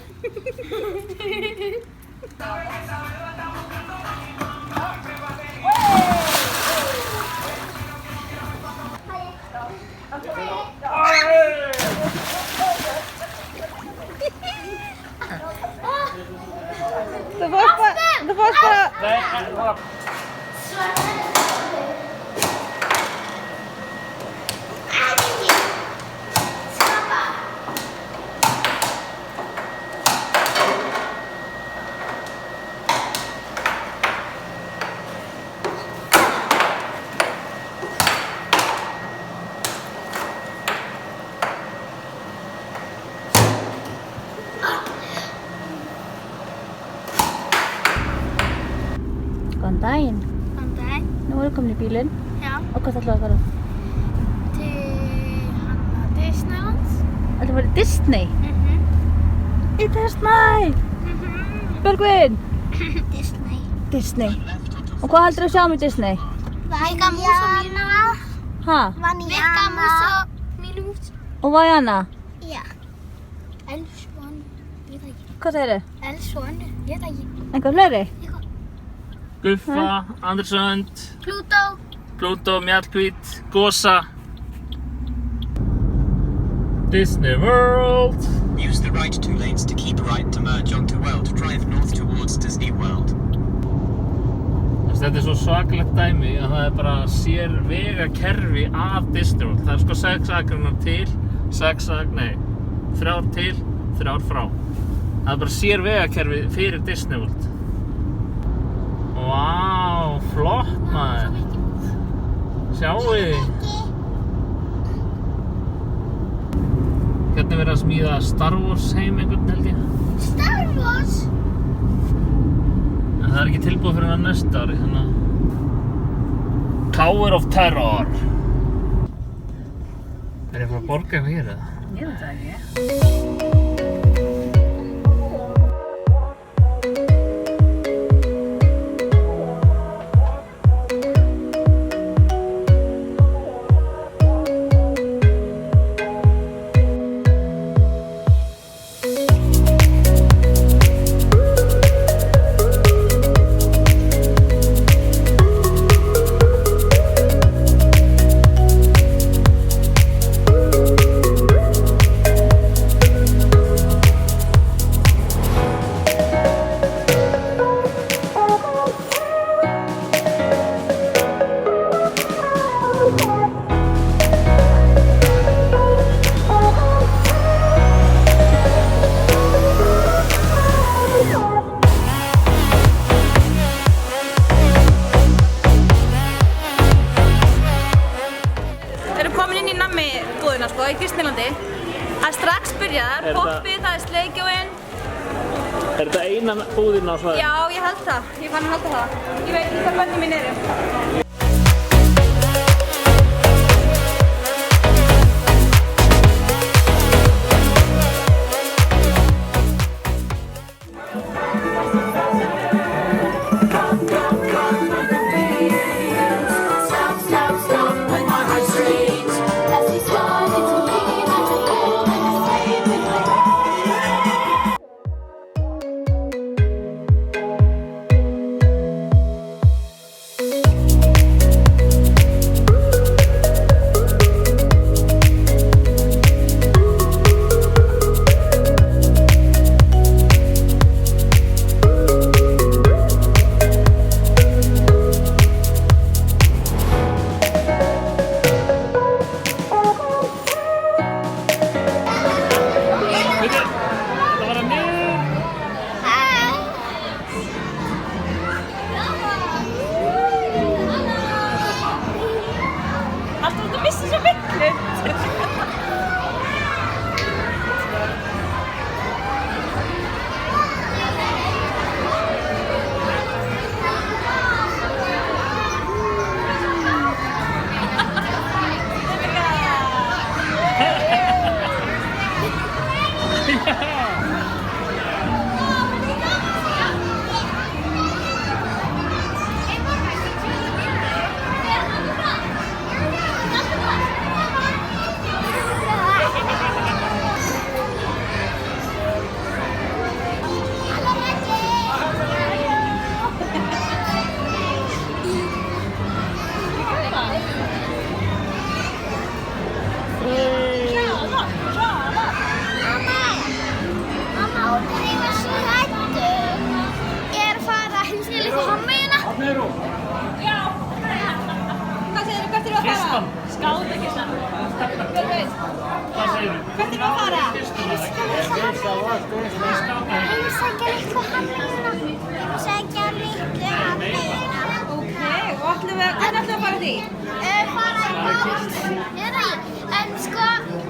[SPEAKER 5] Þú fórst bara...
[SPEAKER 2] Nei, bara...
[SPEAKER 1] daginn.
[SPEAKER 3] Góðan daginn.
[SPEAKER 1] Nú erum við komin í bílinn.
[SPEAKER 3] Já.
[SPEAKER 1] Og hvað ætlum við að fara?
[SPEAKER 3] Til Disneyland.
[SPEAKER 1] Ætlum við að fara í Disney? Í Disney! Björgvin!
[SPEAKER 3] Disney.
[SPEAKER 1] Disney. Og hvað heldur við sjáum í Disney?
[SPEAKER 3] Mikka mús og Mínu mús.
[SPEAKER 1] Ha?
[SPEAKER 3] Mikka mús og Mínu mús.
[SPEAKER 1] Og Vajana?
[SPEAKER 3] Já. Elsvonu, ég veit ekki.
[SPEAKER 1] Hvað segir þið?
[SPEAKER 3] Elsvonu, ég veit ekki.
[SPEAKER 1] Einhver fleiri?
[SPEAKER 2] Guffa, Andresönd, Plútó, Mjallhvít, Gosa. Disney World.
[SPEAKER 8] Use the right 2 lanes to keep right to merge onto World Drive north towards Disney World.
[SPEAKER 2] Þetta er svo svakalegt dæmi að það er bara sér vegakerfi af Disney World. Það er sko 6 akreinar til, 3 til, 3 frá. Það er bara sér vegakerfi fyrir Disney World. Vá, flott maður. Sjáu þið. Hérna er verið að smíða Star Wars heim einhvern held ég.
[SPEAKER 3] Star Wars?
[SPEAKER 2] En það er ekki tilbúið fyrir hann næsta ári, þannig að Tower of Terror. Er ég að fara að borga eitthvað hér eða?
[SPEAKER 5] Ég veit það ekki. sko, í Disneylandi. Það er strax byrjað, poppið, það er sleikjóinn.
[SPEAKER 2] Er þetta eina búðinn á svæðinu?
[SPEAKER 5] Já, ég held það. Ég fann að halda það. Ég veit ekki hvað bönni mín eru.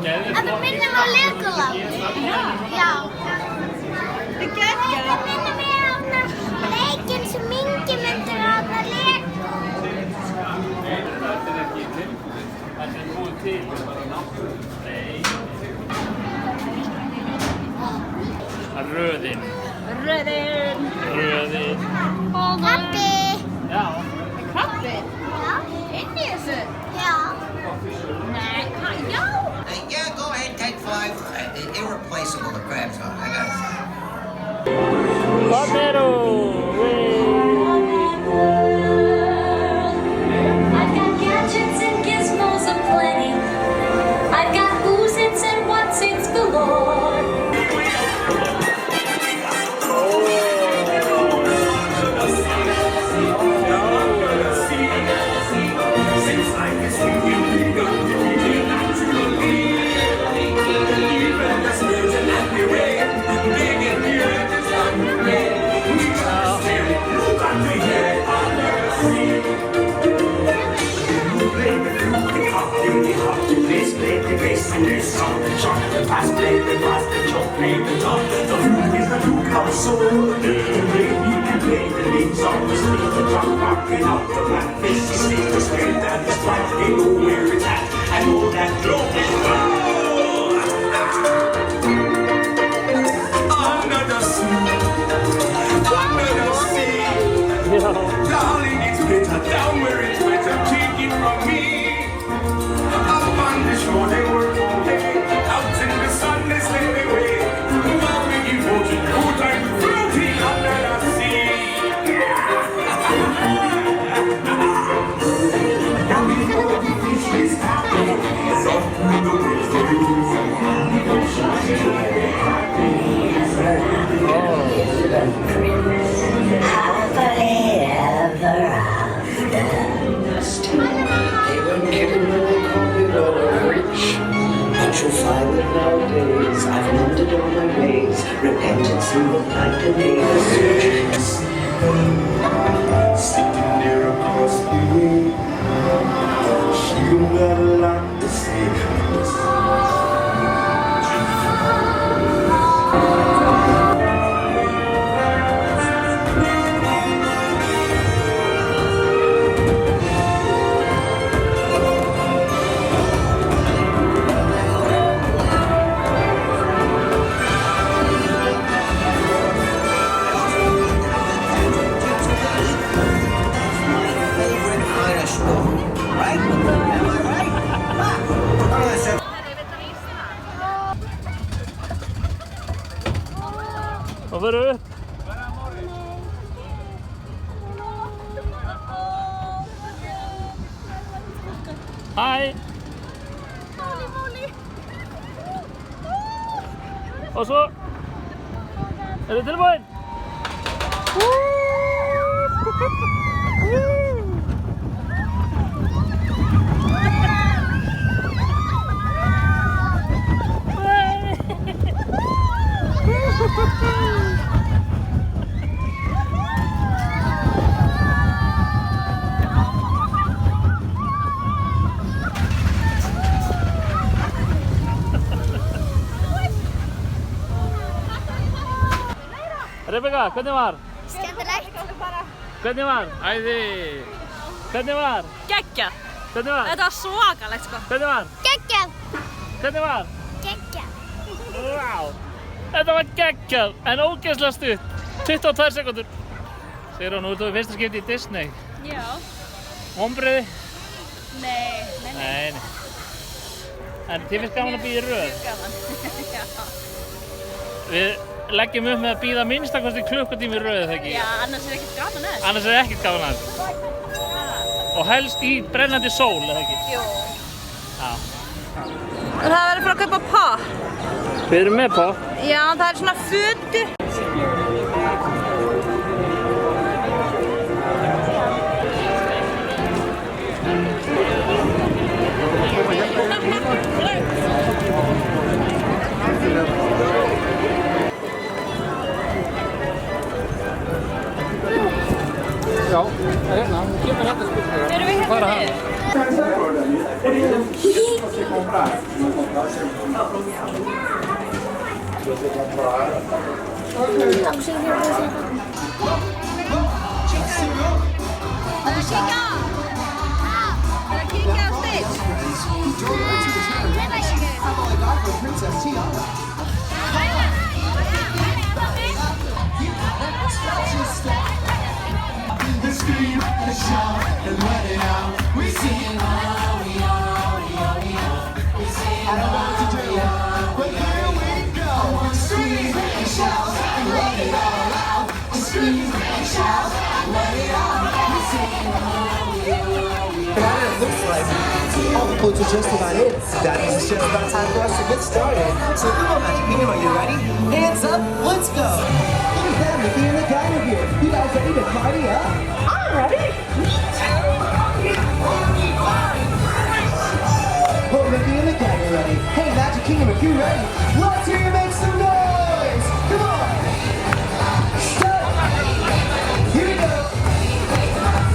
[SPEAKER 3] Þetta minnir mig á leikinn sem Ingi myndir að leika
[SPEAKER 2] Röðin.
[SPEAKER 5] Röðin.
[SPEAKER 3] Krabbi.
[SPEAKER 2] Já.
[SPEAKER 5] Krabbi?
[SPEAKER 3] Já.
[SPEAKER 5] Inn í þessu?
[SPEAKER 3] Já.
[SPEAKER 5] Nei, já.
[SPEAKER 9] Yeah, go ahead, take 5. Irreplaceable, the crabs are. I gotta say.
[SPEAKER 2] Romero!
[SPEAKER 10] I've got gadgets and gizmos aplenty. I've got who's its and what's its galore.
[SPEAKER 4] Darling, it's better down where it's better. Take it from me. Up on the shore they work all day. Out in the sun they slave away. While making fortune, good time floating under the sea.
[SPEAKER 10] Happily ever after.
[SPEAKER 11] They weren't kidding when they called me Roller Rich. But you'll find that nowadays I've mended all my ways. Repentance in the night and day.
[SPEAKER 4] Sitting there across the way. She got a lot to say.
[SPEAKER 2] Og fyrir upp. Hæ. Og svo. Er þið tilbúin? Rebecca, hvernig var?
[SPEAKER 3] Skemmtilegt.
[SPEAKER 2] Hvernig var? Æði. Hvernig var?
[SPEAKER 5] Geggjað.
[SPEAKER 2] Hvernig var?
[SPEAKER 5] Þetta var svakalegt sko.
[SPEAKER 2] Hvernig var?
[SPEAKER 3] Geggjað.
[SPEAKER 2] Hvernig var?
[SPEAKER 3] Geggjað.
[SPEAKER 2] Vá. Þetta var geggjað, en ógeðslega stutt. 22 sekúndur. Sigrún, nú ert þú í fyrsta skipti í Disney.
[SPEAKER 5] Já.
[SPEAKER 2] Vonbrigði?
[SPEAKER 5] Nei.
[SPEAKER 2] Nei. En þið finnst gaman að bíða í röð?
[SPEAKER 5] Gaman. Já.
[SPEAKER 2] Við leggjum upp með að bíða minnstakosti klukkutími í röð, eða ekki?
[SPEAKER 5] Já, annars er ekkert gaman að þessu.
[SPEAKER 2] Annars er ekkert gaman að þessu. Og helst í brennandi sól, eða ekki?
[SPEAKER 5] Jú.
[SPEAKER 2] Já.
[SPEAKER 5] Það verður frá að kaupa pop.
[SPEAKER 2] Við erum með pop.
[SPEAKER 5] Já, það er svona fötu.
[SPEAKER 4] Já, hérna, hún kemur hérna spurningar.
[SPEAKER 5] Erum við hérna niður?
[SPEAKER 3] Princess Tiana.
[SPEAKER 4] shout and let it out. We sing oh, we oh, we oh, we oh. We sing I don't know what to do, but here we go. Scream and shout and let it all out. Scream and shout and let it out. We sing oh, we oh, we oh.
[SPEAKER 12] It looks like all the foods are just about it. That means it's just about time for us to get started. So come on, Magic Kingdom, are you ready? Hands up, let's go. Look at them, Mickey and the gang are here. You guys ready to party up? I'm ready. Oh, Mickey and the gang are ready. Hey, Magic Kingdom, if you're ready, let's hear you make some noise. Come on. Stop. Here we go.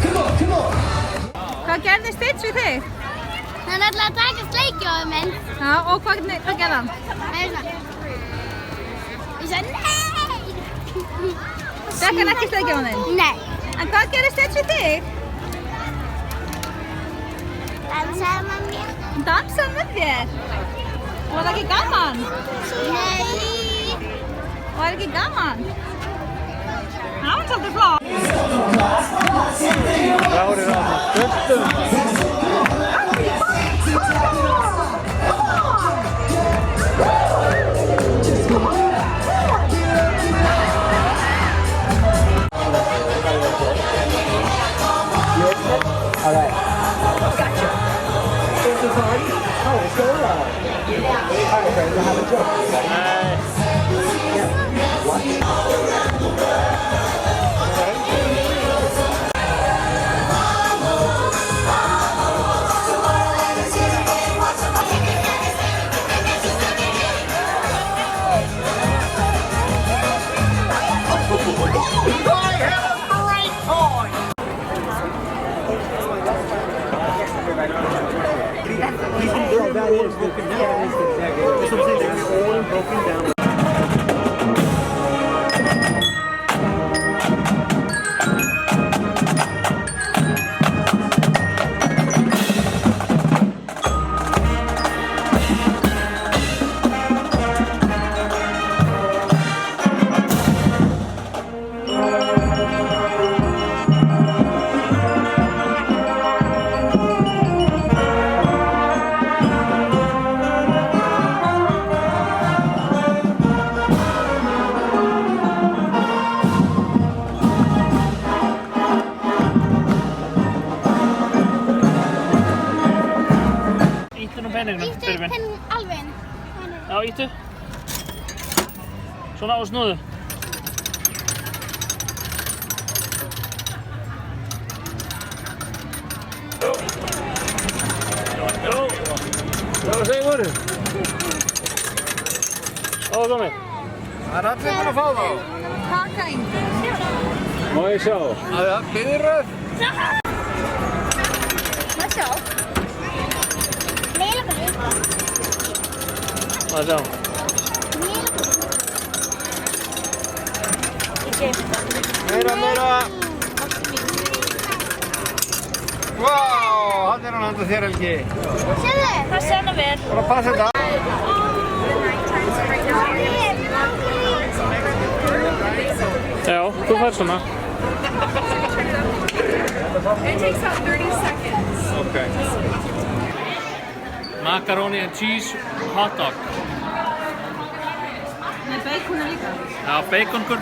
[SPEAKER 12] Come on, come on.
[SPEAKER 1] Hvað gerði Stitch við þig?
[SPEAKER 3] Hann ætlaði að taka sleikjóðum minn.
[SPEAKER 1] Já, og hvað gerði hann?
[SPEAKER 3] Það er svona. Ég sagði nei!
[SPEAKER 1] Fékk hann ekki sleikjóðan þinn?
[SPEAKER 3] Nei.
[SPEAKER 1] En hvað gerði Stitch við þig?
[SPEAKER 3] Dansaði með mér.
[SPEAKER 1] Hann dansaði með þér? Var það ekki gaman?
[SPEAKER 3] Nei.
[SPEAKER 1] Var ekki gaman? Það var svolítið flott.
[SPEAKER 2] Klárir á föstum.
[SPEAKER 12] All right. Gotcha. It's a party? Oh, it's going on. All right, friends, we'll have a joke. Yeah. What? That is broken down. That's what I'm saying. They're all broken down.
[SPEAKER 3] Íttu pinn alveg inn.
[SPEAKER 2] Já, íttu. Svona á snúðu.
[SPEAKER 13] Hvað segir voru?
[SPEAKER 2] Ó, komið.
[SPEAKER 13] Það er allir búin að fá þá.
[SPEAKER 1] Taka einhver.
[SPEAKER 13] Má ég sjá? Það er byrröð.
[SPEAKER 1] Má sjá.
[SPEAKER 2] Má sjá.
[SPEAKER 13] Meira, meira. Vá, hann er hann handa þér, Helgi.
[SPEAKER 3] Sérðu?
[SPEAKER 1] Passa hana vel.
[SPEAKER 13] Bara passa þetta.
[SPEAKER 2] Já, þú fær svona.
[SPEAKER 5] It takes about 30 seconds.
[SPEAKER 2] Okay. Macaroni and cheese hot dog.
[SPEAKER 1] Með bacon líka.
[SPEAKER 2] Já, bacongur.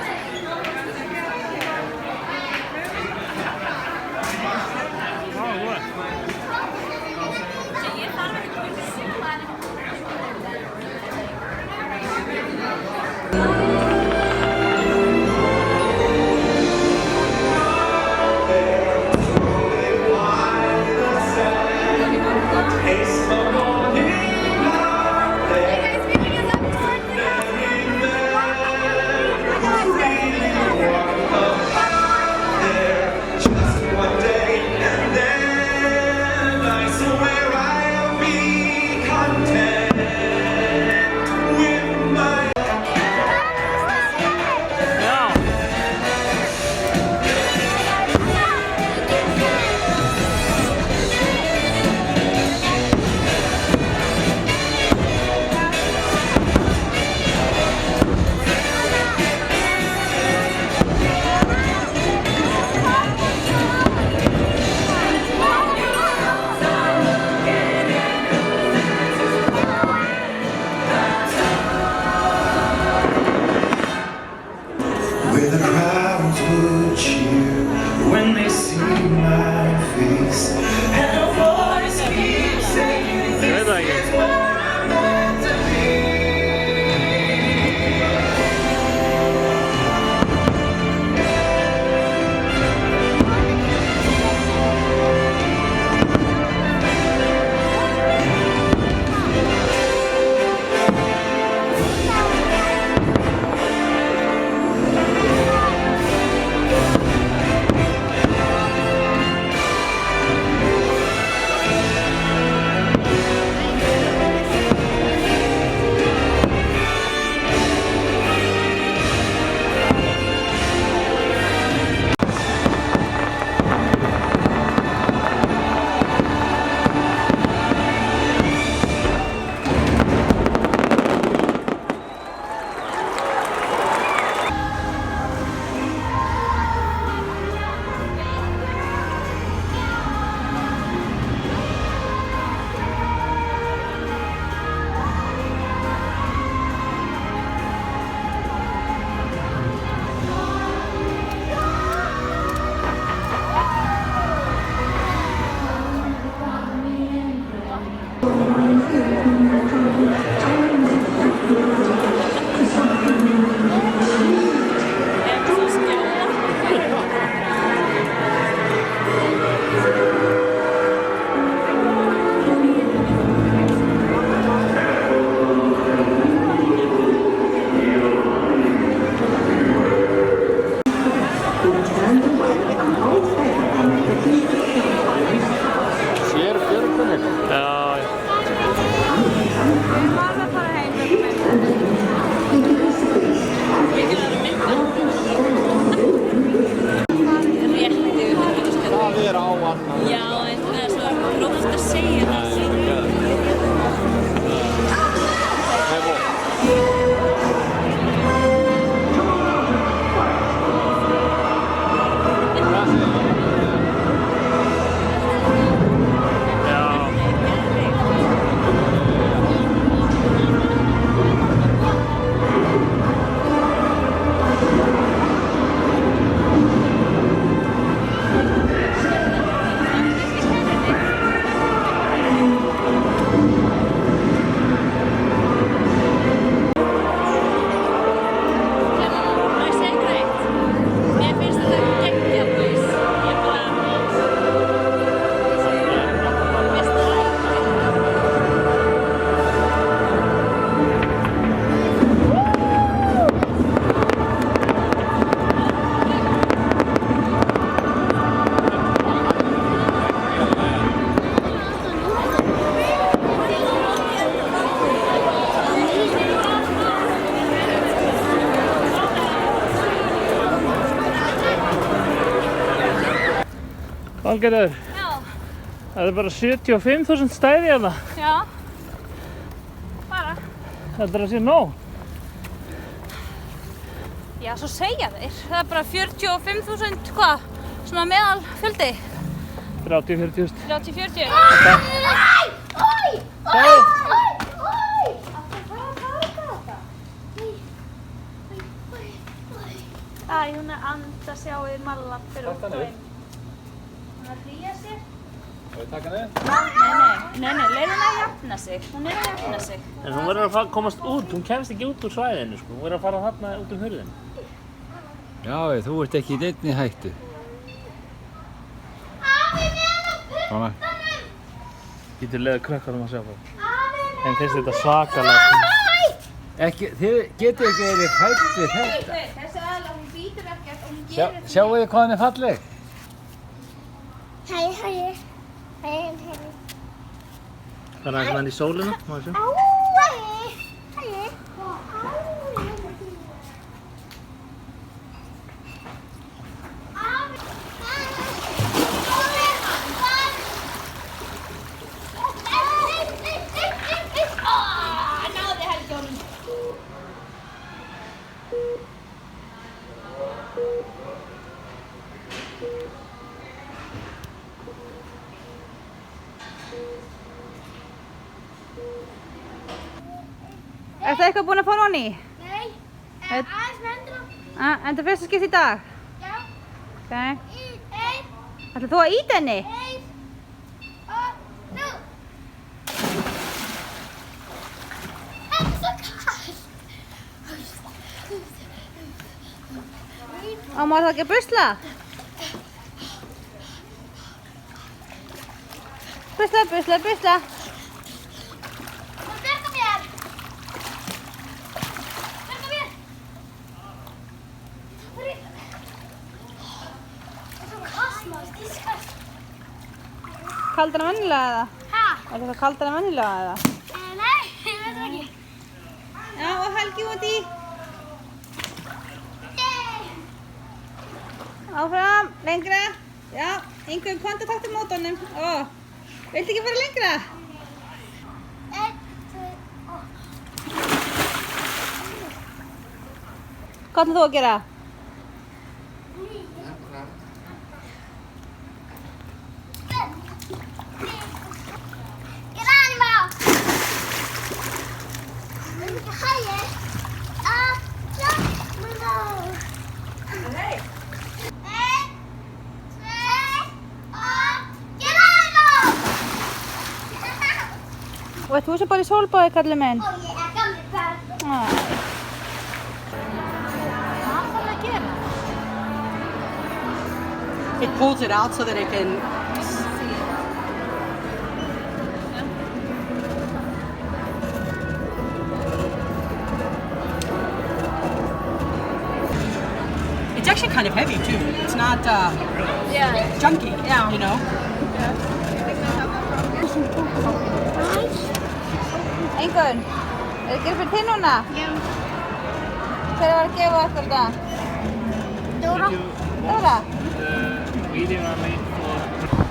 [SPEAKER 2] Valgerður,
[SPEAKER 1] Já.
[SPEAKER 2] það bara 75.000 stæði hérna.
[SPEAKER 1] Já. Bara.
[SPEAKER 2] Heldur það sé nóg?
[SPEAKER 1] Já, svo segja þeir. Það bara 45.000, hvað? Svona meðal fjöldi.
[SPEAKER 2] 30-40.000.
[SPEAKER 1] 30-40. Æ, hún anda sjáið Malla fyrir út og inn. Hún að hlýja sér.
[SPEAKER 2] Skal við taka henni?
[SPEAKER 1] Nei, leið hún að jafna sig. Hún að jafna sig.
[SPEAKER 2] En hún verður að komast út, hún kemst ekki út úr svæðinu sko. Hún verður að fara þarna út hurðinu.
[SPEAKER 14] Já, þú ert ekki í neinni hættu. Svona.
[SPEAKER 2] Getur leiða krökkarum að sjá það. En finnst þetta svakalega.
[SPEAKER 14] Þið getur ekki verið hrædd við þetta.
[SPEAKER 1] Þessi aðla, hún býtur ekkert og hún gerir þetta.
[SPEAKER 14] Sjáu þið hvað hann er falleg?
[SPEAKER 3] Hæ.
[SPEAKER 2] Það er aðeins með hann í sólina, má ég sjá.
[SPEAKER 1] Ertu eitthvað búin að fara honni?
[SPEAKER 3] Nei, aðeins með hendina.
[SPEAKER 1] En það fyrsta skipt í dag?
[SPEAKER 3] Já.
[SPEAKER 1] Ok.
[SPEAKER 3] Einn.
[SPEAKER 1] Ætlar þú að íta henni?
[SPEAKER 3] Einn. Og nú. Þetta er svo kallt.
[SPEAKER 1] Má það ekki að busla? Busla.
[SPEAKER 3] Bjarga mér.
[SPEAKER 1] Kaldara en venjulega eða?
[SPEAKER 3] Hæ?
[SPEAKER 1] Er þetta kaldara en venjulega eða?
[SPEAKER 3] Nei, ég veit það ekki.
[SPEAKER 1] Já, og Helgi út í. Áfram, lengra. Já, Ingunn, komdu og taktu mótornum. Viltu ekki fara lengra?
[SPEAKER 3] Einn, tvö,
[SPEAKER 1] Hvað ætlar þú að gera? Og ert þú sem bara í sólbáði, kallið minn?
[SPEAKER 3] Ég er gamli börn.
[SPEAKER 1] Hvað þarf að gera?
[SPEAKER 6] It pulls it out so that it can It's actually kind of heavy too. It's not junky, you know.
[SPEAKER 1] Ingunn, er það fyrir þig núna?
[SPEAKER 3] Já.
[SPEAKER 1] Hver var að gefa okkur þetta?
[SPEAKER 3] Dóra.
[SPEAKER 1] Dóra?
[SPEAKER 2] Video I made for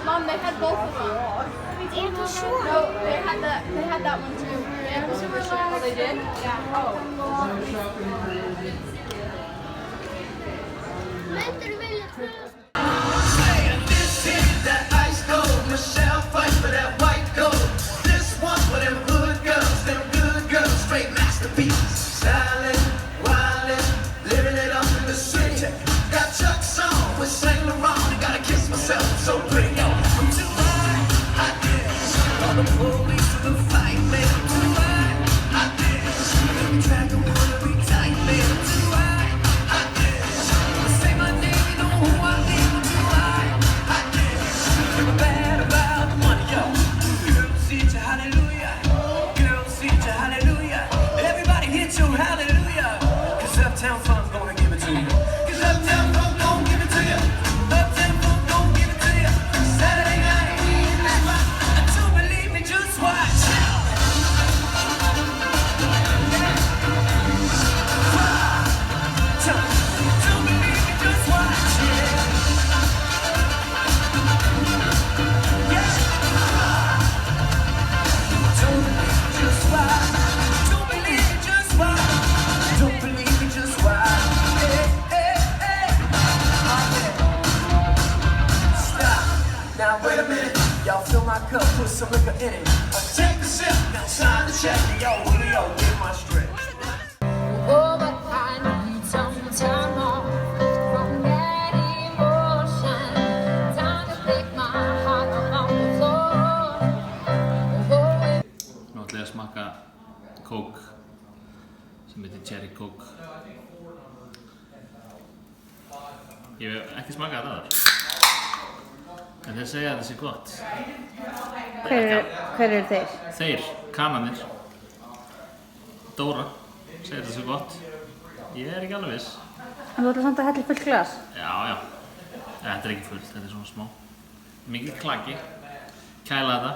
[SPEAKER 3] Mom, they had both of them. And the short. No, they had that one too. And the super long. Oh, they did? Yeah. Oh.
[SPEAKER 4] This is that ice gold. Michelle fights for that white gold. This one for them good girls, straight masterpieces. Stylin', wildin', living it up in the city. Got Chuck's on with Saint Laurent. I gotta kiss myself, so pretty. Yo, I'm too high, I guess. All the police to the fight, man. I'm too high, I guess. Every track I wanna be tight, man. I'm too high, I guess. Say my name, you know who I am. I'm too high, I guess. Never bad about money, yo. Girl, see ya, hallelujah. Girl, see ya, hallelujah. Everybody hit your hallelujah. 'Cause Uptown Funk's gonna give it to you. 'Cause Uptown Funk gon' give it to you. Uptown Funk gon' give it to you. Saturday night, don't believe me, just watch. Don't believe me, just watch. Yeah. Don't believe me, just watch. Don't believe me, just watch. Don't believe me, just watch. Stop. Now wait a minute. Y'all fill my cup, put some liquor in it. Take a sip, now sign the check. Yo, Julio, get my strip.
[SPEAKER 10] Oh, but I need some time off from that emotion. Time to pick my heart up off the floor.
[SPEAKER 2] Nú ætla ég að smakka kók sem heitir Cherry Coke. Ég hef ekki smakað það áður. En þeir segja að það sé gott.
[SPEAKER 1] Hver eru þeir?
[SPEAKER 2] Þeir, kananir. Dóra segir að það sé gott. Ég er ekki alveg viss.
[SPEAKER 1] En þú ætlar samt að hella í fullt glas?
[SPEAKER 2] Já, já. Þetta er ekki fullt, þetta er svona smá. Mikið klaki. Kæla þetta.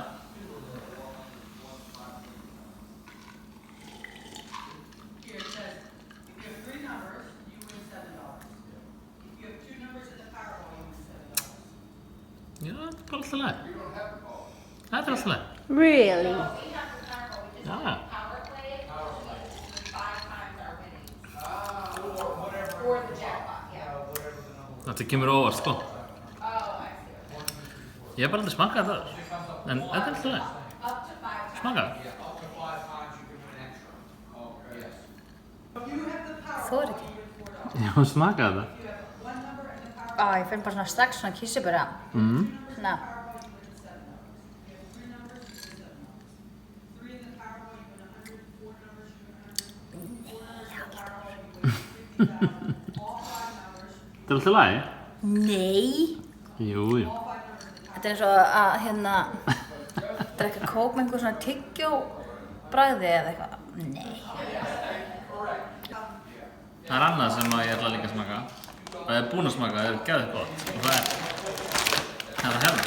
[SPEAKER 2] Já, þetta er bara alltaf leið. Þetta er alltaf leið.
[SPEAKER 1] Really?
[SPEAKER 2] Já. Þetta kemur óvart, sko. Ég hef bara aldrei smakað þetta, en þetta er alltaf leið. Smakað það.
[SPEAKER 1] Þú er ekki.
[SPEAKER 2] Já, smakað þetta.
[SPEAKER 1] Ég finn bara svona strax svona kísiböra. Svona.
[SPEAKER 2] Þetta er alltaf lagi?
[SPEAKER 1] Nei.
[SPEAKER 2] Jú.
[SPEAKER 1] Þetta er eins og að drekka kók með einhver svona tyggjóbragði eða eitthvað. Nei.
[SPEAKER 2] Það er annað sem ég ætla líka að smaka. Það er búinn að smaka, það er geðveikt gott. Og það er hérna.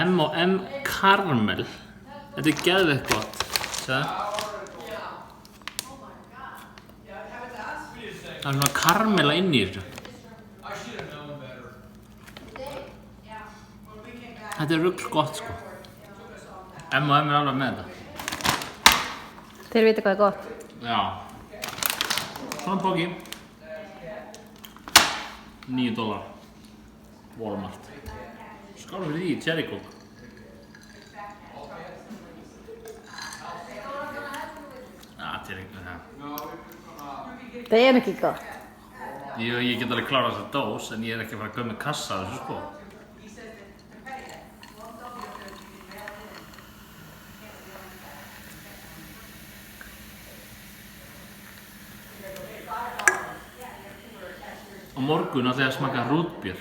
[SPEAKER 2] M&M Caramel. Þetta er geðveikt gott. Sjáðu. Það er svona karamella inn í þessu. Þetta er rugl gott, sko. M&M er alveg með þetta.
[SPEAKER 1] Þeir vita hvað er gott.
[SPEAKER 2] Já. Svona póki. $9. Walmart. Skál fyrir því, Cherry Coke. Cherry Coke,
[SPEAKER 1] Það er ekki gott.
[SPEAKER 2] Ég get alveg klárað þessa dós, en ég er ekki að fara að gauð með kassa af þessu, sko. Á morgun ætla ég að smaka rútbjör.